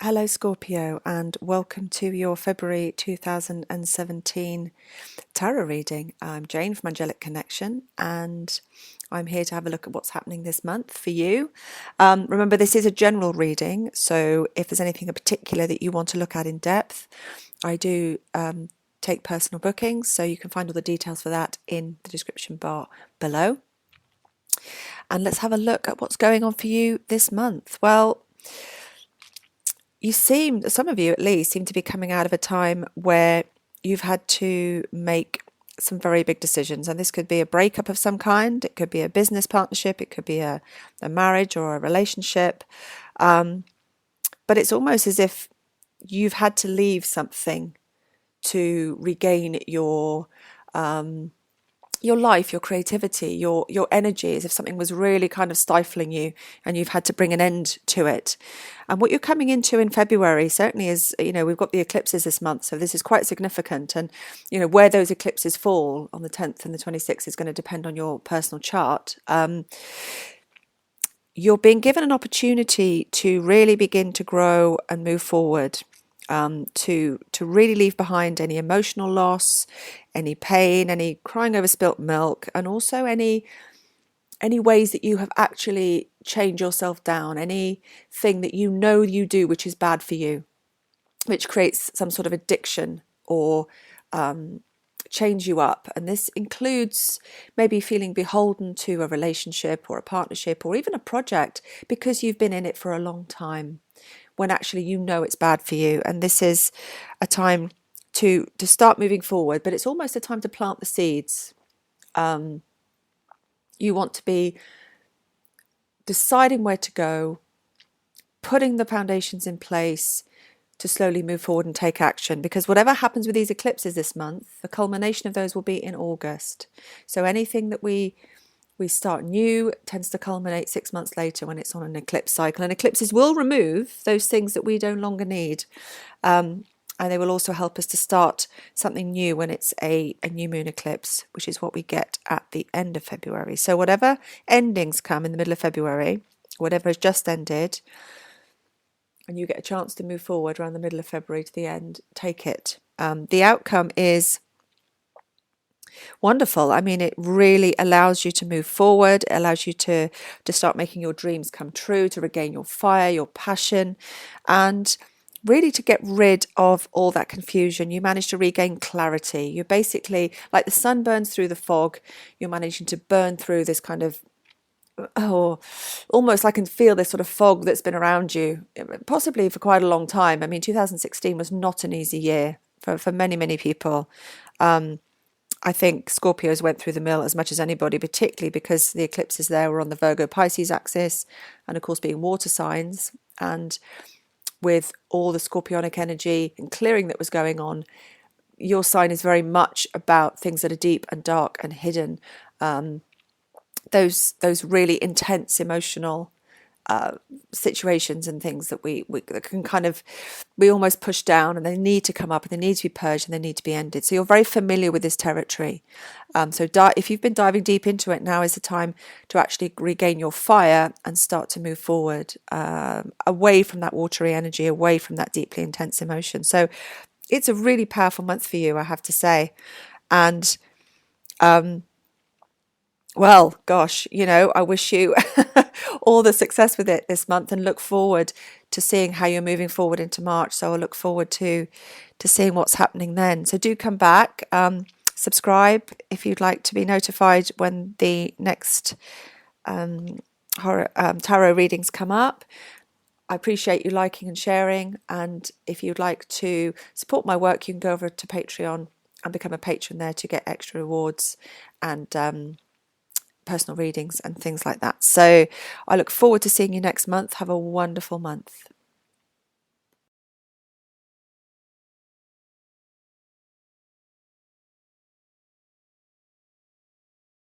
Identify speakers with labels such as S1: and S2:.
S1: Hello, Scorpio, and welcome to your February 2017 tarot reading. I'm Jane from Angelic Connection, and I'm here to have a look at what's happening this month for you. Remember, this is a general reading, so if there's anything in particular that you want to look at in depth, I do take personal bookings, so you can find all the details for that in the description bar below. And let's have a look at what's going on for you this month. Well, some of you at least, seem to be coming out of a time where you've had to make some very big decisions. And this could be a breakup of some kind, it could be a business partnership, it could be a marriage or a relationship. But it's almost as if you've had to leave something to regain your life, your creativity, your energy, as if something was really kind of stifling you and you've had to bring an end to it. And what you're coming into in February certainly is, we've got the eclipses this month, so this is quite significant. And, where those eclipses fall on the 10th and the 26th is going to depend on your personal chart. You're being given an opportunity to really begin to grow and move forward. To really leave behind any emotional loss, any pain, any crying over spilt milk, and also any ways that you have actually chained yourself down, anything that you do which is bad for you, which creates some sort of addiction or chains you up. And this includes maybe feeling beholden to a relationship or a partnership or even a project because you've been in it for a long time, when actually it's bad for you. And this is a time to start moving forward, but it's almost a time to plant the seeds. You want to be deciding where to go, putting the foundations in place to slowly move forward and take action, because whatever happens with these eclipses this month, the culmination of those will be in August. So anything that we start new tends to culminate 6 months later when it's on an eclipse cycle. And eclipses will remove those things that we no longer need. And they will also help us to start something new when it's a new moon eclipse, which is what we get at the end of February. So whatever endings come in the middle of February, whatever has just ended, and you get a chance to move forward around the middle of February to the end, take it. The outcome is wonderful. I mean, it really allows you to move forward. It allows you to start making your dreams come true, to regain your fire, your passion, and really to get rid of all that confusion. You manage to regain clarity. You're basically, like the sun burns through the fog, you're managing to burn through this kind of, almost I can feel this sort of fog that's been around you, possibly for quite a long time. I mean, 2016 was not an easy year for many, many people. I think Scorpios went through the mill as much as anybody, particularly because the eclipses there were on the Virgo-Pisces axis, and of course being water signs, and with all the Scorpionic energy and clearing that was going on, your sign is very much about things that are deep and dark and hidden. Those really intense emotional situations and things that we can kind of, we almost push down, and they need to come up and they need to be purged and they need to be ended. So you're very familiar with this territory. If you've been diving deep into it, now is the time to actually regain your fire and start to move forward, away from that watery energy, away from that deeply intense emotion. So it's a really powerful month for you, I have to say. And well, gosh, I wish you all the success with it this month, and look forward to seeing how you're moving forward into March. So I look forward to seeing what's happening then. So do come back, subscribe if you'd like to be notified when the next tarot readings come up. I appreciate you liking and sharing. And if you'd like to support my work, you can go over to Patreon and become a patron there to get extra rewards and personal readings and things like that. So I look forward to seeing you next month. Have a wonderful month.